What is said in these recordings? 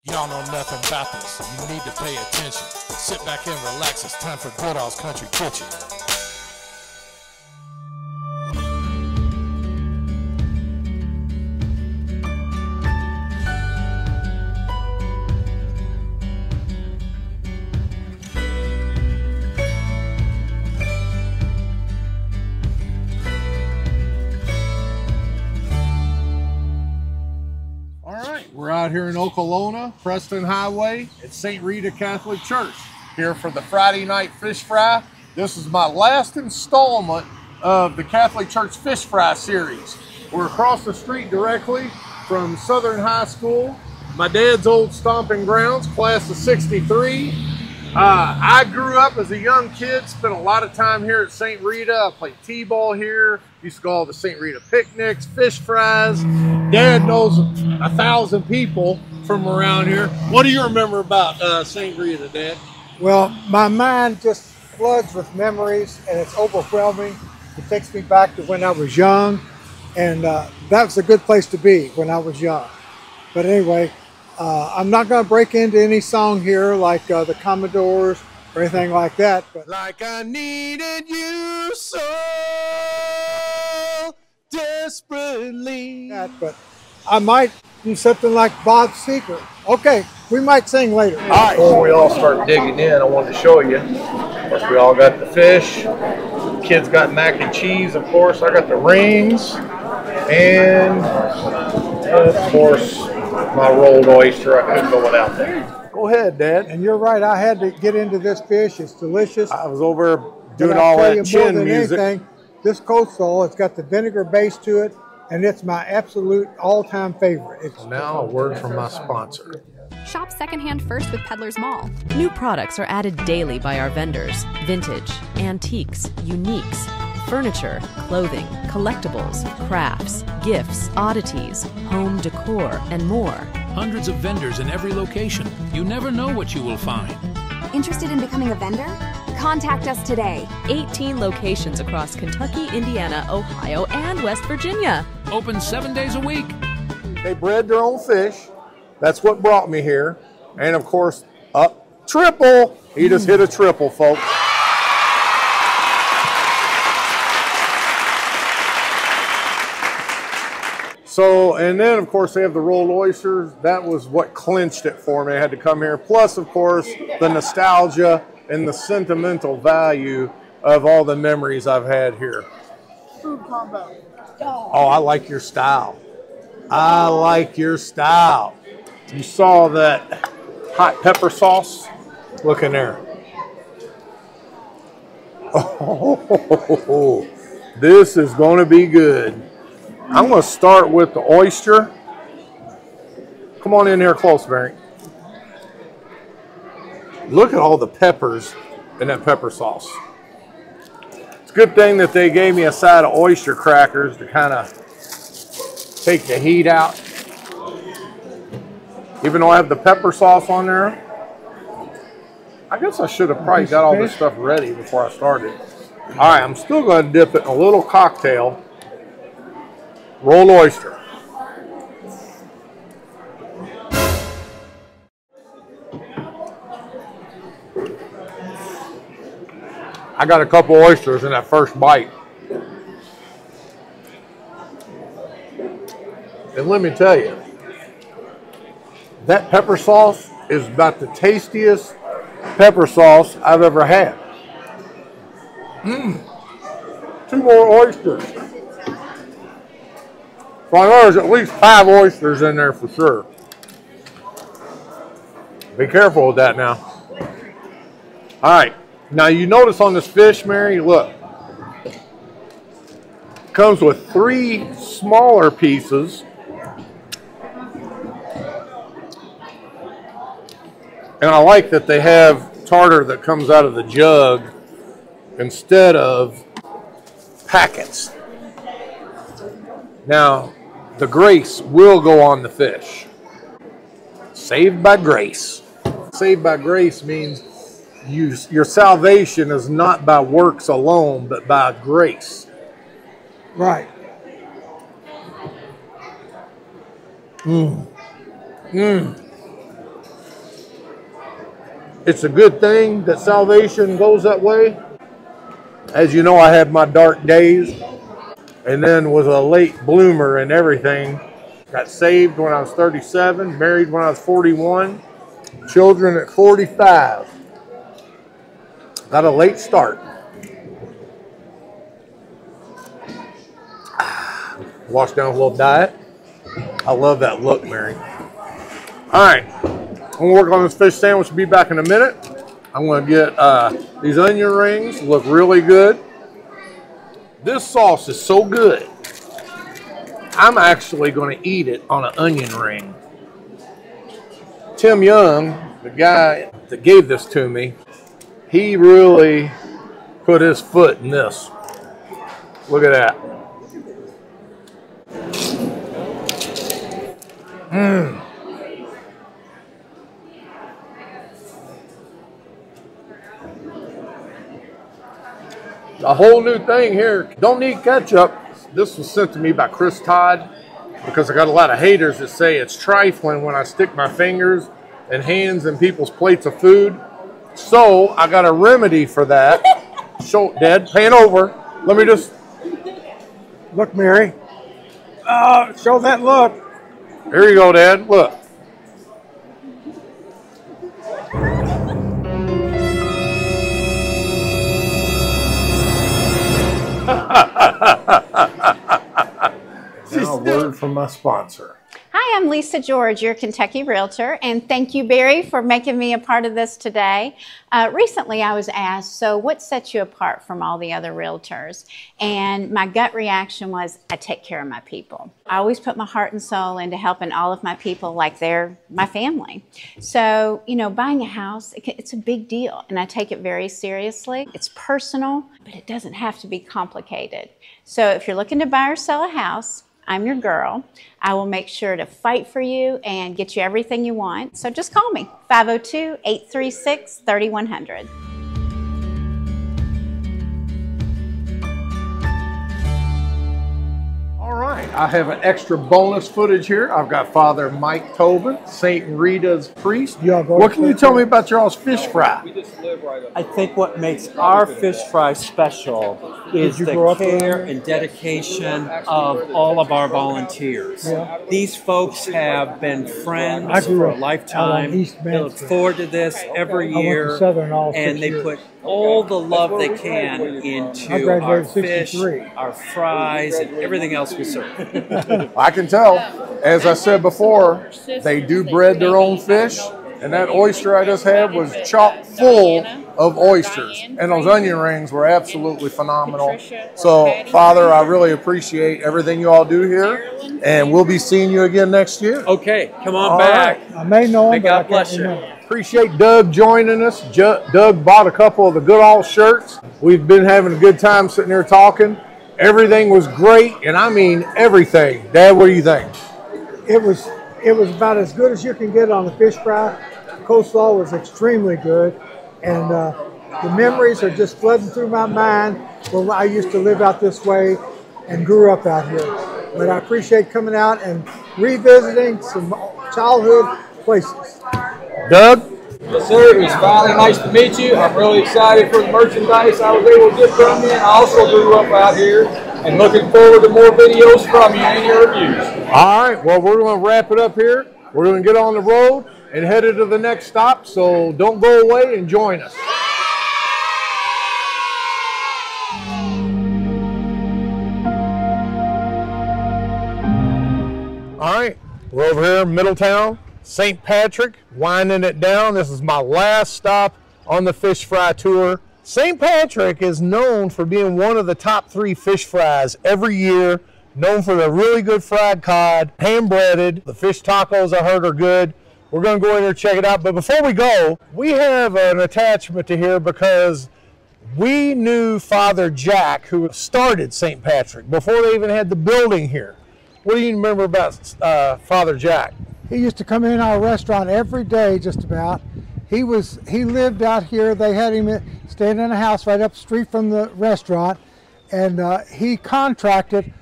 Y'all know nothing about this. You need to pay attention. Sit back and relax. It's time for Goodall's Country Kitchen. We're out here in Okolona, Preston Highway at St. Rita Catholic Church, here for the Friday night fish fry. This is my last installment of the Catholic Church Fish Fry series. We're across the street directly from Southern High School, my dad's old stomping grounds, class of '63. I grew up as a young kid, spent a lot of time here at St. Rita. I played t-ball here, used to go all the St. Rita picnics, fish fries. Dad knows 1,000 people from around here. What do you remember about St. Rita, Dad? Well, my mind just floods with memories, and it's overwhelming. It takes me back to when I was young, and that was a good place to be when I was young. But anyway, I'm not going to break into any song here like the Commodores or anything like that. But like I needed you so desperately. But I might do something like Bob's Secret. Okay, we might sing later. All right. Before we all start digging in, I wanted to show you. Of course, we all got the fish. The kids got mac and cheese, of course. I got the rings. And, of course, my rolled oyster. I couldn't go without that. Go ahead, Dad. And you're right, I had to get into this fish. It's delicious. I was over doing all that chin music. Anything, this coastal, it's got the vinegar base to it, and it's my absolute all-time favorite. It's now a word from my sponsor. Shop secondhand first with Peddler's Mall. New products are added daily by our vendors. Vintage, antiques, uniques, furniture, clothing, collectibles, crafts, gifts, oddities, home decor, and more. Hundreds of vendors in every location. You never know what you will find. Interested in becoming a vendor? Contact us today. 18 locations across Kentucky, Indiana, Ohio, and West Virginia. Open 7 days a week. They bred their own fish. That's what brought me here. And of course, triple. He just hit a triple, folks. So, and then of course they have the rolled oysters. That was what clinched it for me. I had to come here. Plus, of course, the nostalgia and the sentimental value of all the memories I've had here. food combo. Oh, I like your style. I like your style. You saw that hot pepper sauce? Look in there. Oh, this is going to be good. I'm going to start with the oyster. Come on in here close, Mary. Look at all the peppers in that pepper sauce. It's a good thing that they gave me a side of oyster crackers to kind of take the heat out. Even though I have the pepper sauce on there, I guess I should have probably got all this stuff ready before I started. All right, I'm still going to dip it in a little cocktail. Rolled oyster. I got a couple oysters in that first bite. And let me tell you, that pepper sauce is about the tastiest pepper sauce I've ever had. Two more oysters. So I know there's at least 5 oysters in there for sure. Be careful with that now. All right. Now you notice on this fish, Mary, look. It comes with 3 smaller pieces. And I like that they have tartar that comes out of the jug instead of packets. Now, the grace will go on the fish. Saved by grace. Saved by grace means your salvation is not by works alone, but by grace. Right. it's a good thing that salvation goes that way. As you know, I had my dark days and then was a late bloomer and everything. Got saved when I was 37, married when I was 41, children at 45. Got a late start. Wash down with a little diet. I love that look, Mary. All right, I'm gonna work on this fish sandwich. Be back in a minute. I'm gonna get these onion rings. Look really good. This sauce is so good. I'm actually gonna eat it on an onion ring. Tim Young, the guy that gave this to me, he really put his foot in this. Look at that. A whole new thing here. Don't need ketchup. This was sent to me by Chris Todd because I got a lot of haters that say it's trifling when I stick my fingers and hands in people's plates of food. So I got a remedy for that. Show, Dad, pan over. Let me just Look, Mary. Show that look. Here you go, Dad. Look. Now a word from my sponsor. Hi, I'm Lisa George, your Kentucky Realtor, and thank you, Barry, for making me a part of this today. Recently, I was asked, so what sets you apart from all the other realtors? And my gut reaction was, I take care of my people. I always put my heart and soul into helping all of my people like they're my family. So, you know, buying a house, it's a big deal, and I take it very seriously. It's personal, but it doesn't have to be complicated. So if you're looking to buy or sell a house, I'm your girl. I will make sure to fight for you and get you everything you want. So just call me, 502-836-3100. All right, I have an extra bonus footage here. I've got Father Mike Tobin, St. Rita's priest. What can you tell me about your all's fish fry? I think what makes our fish fry special is the care and dedication of all of our volunteers. Yeah. These folks have been friends for a lifetime. They look forward to this every year, and they put all the love they can into our fish, our fries, and everything else we serve. I can tell. As I said before, they do bread their own fish, and that oyster I just had was chock full of oysters, and those onion rings were absolutely phenomenal. So, Father, I really appreciate everything you all do here, and we'll be seeing you again next year. Okay, come on back. Right. I may know him, but God bless you. Appreciate Doug joining us. Doug bought a couple of the Goodall shirts. We've been having a good time sitting here talking. Everything was great, and I mean everything. Dad, what do you think? It was about as good as you can get on the fish fry. The coleslaw was extremely good, and the memories are just flooding through my mind when I used to live out this way and grew up out here. But I appreciate coming out and revisiting some childhood places. Doug? Yes, sir. It was finally nice to meet you. I'm really excited for the merchandise I was able to get from you. I also grew up out here and looking forward to more videos from you and your reviews. All right. Well, we're going to wrap it up here. We're going to get on the road and headed to the next stop. So don't go away and join us. All right. We're over here in Middletown. St. Patrick, winding it down. This is my last stop on the Fish Fry Tour. St. Patrick is known for being one of the top 3 fish fries every year, known for the really good fried cod, hand-breaded. The fish tacos I heard are good. We're going to go in there and check it out. But before we go, we have an attachment to here because we knew Father Jack, who started St. Patrick, before they even had the building here. What do you remember about Father Jack? He used to come in our restaurant every day, just about. He lived out here. They had him staying in a house right up the street from the restaurant, and he contracted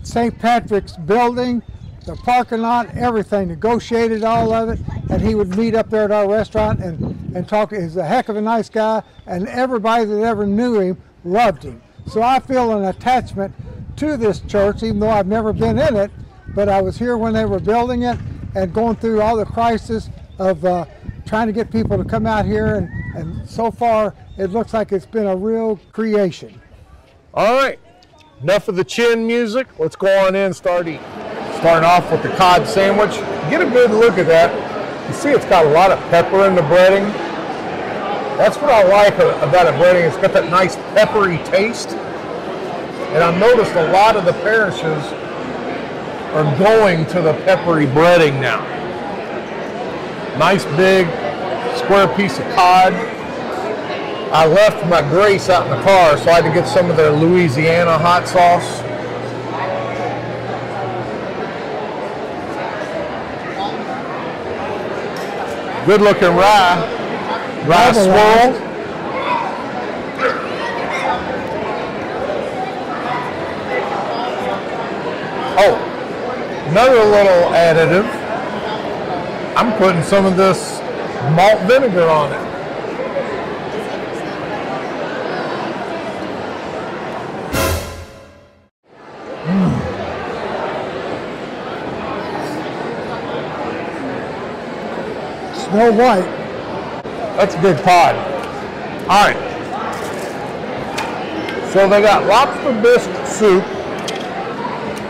St. Patrick's building, the parking lot, everything, negotiated all of it, and he would meet up there at our restaurant and and talked. He's a heck of a nice guy, and everybody that ever knew him loved him. So I feel an attachment to this church, even though I've never been in it, but I was here when they were building it and going through all the crisis of trying to get people to come out here, and so far it looks like it's been a real creation. All right, enough of the chin music. Let's go on in and start eating. Starting off with the cod sandwich. Get a good look at that. You see it's got a lot of pepper in the breading. That's what I like about a breading. It's got that nice peppery taste. And I've noticed a lot of the parishes are going to the peppery breading now. Nice big square piece of cod. I left my Grace out in the car, so I had to get some of their Louisiana hot sauce. Good looking rye swirl. Oh, another little additive. I'm putting some of this malt vinegar on it. Snow White. That's a good cod. All right. So they got lobster bisque soup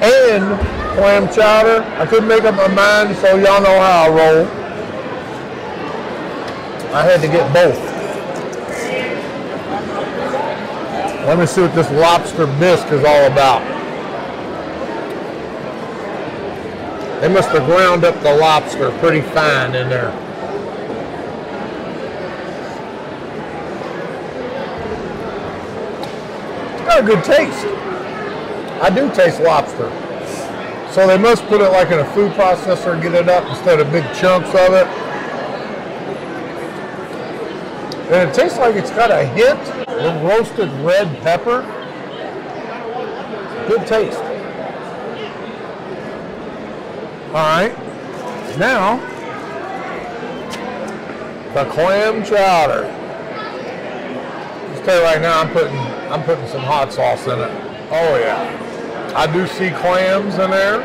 and clam chowder. I couldn't make up my mind, so y'all know how I roll. I had to get both. Let me see what this lobster bisque is all about. They must have ground up the lobster pretty fine in there. Got a good taste. I do taste lobster. So they must put it like in a food processor and get it up instead of big chunks of it. And it tastes like it's got a hint of roasted red pepper. Good taste. All right. Now, the clam chowder. I'll tell you right now, I'm putting some hot sauce in it. Oh yeah. I do see clams in there,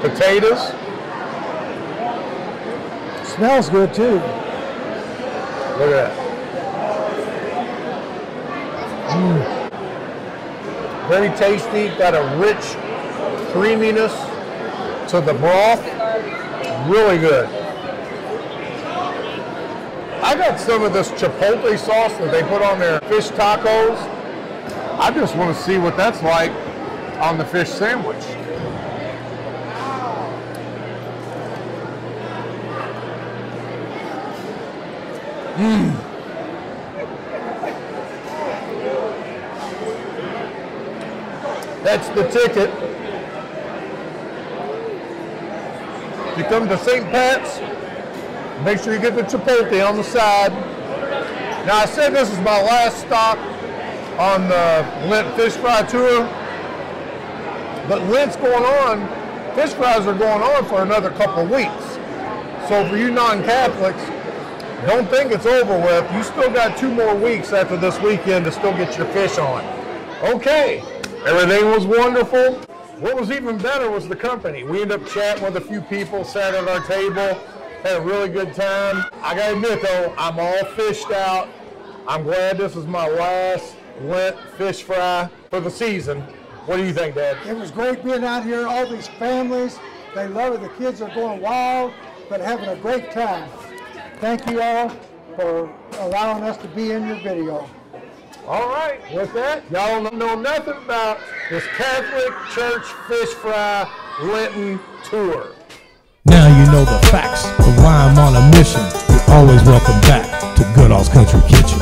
potatoes. Smells good too. Look at that. Very tasty, got a rich creaminess to the broth. Really good. I got some of this chipotle sauce that they put on their fish tacos. I just want to see what that's like on the fish sandwich. That's the ticket. If you come to St. Pat's, make sure you get the chipotle on the side. Now I said this is my last stop on the Lenten Fish Fry Tour, but Lent's going on, fish fries are going on for another couple of weeks. So for you non-Catholics, don't think it's over with. You still got 2 more weeks after this weekend to still get your fish on. Okay, everything was wonderful. What was even better was the company. We ended up chatting with a few people, sat at our table, had a really good time. I gotta admit though, I'm all fished out. I'm glad this is my last Lent fish fry for the season. What do you think, Dad? It was great being out here. All these families, they love it. The kids are going wild, but having a great time. Thank you all for allowing us to be in your video. All right, with that, y'all don't know nothing about this Catholic Church Fish Fry Lenten Tour. Now you know the facts of why I'm on a mission. You're always welcome back to Goodall's Country Kitchen.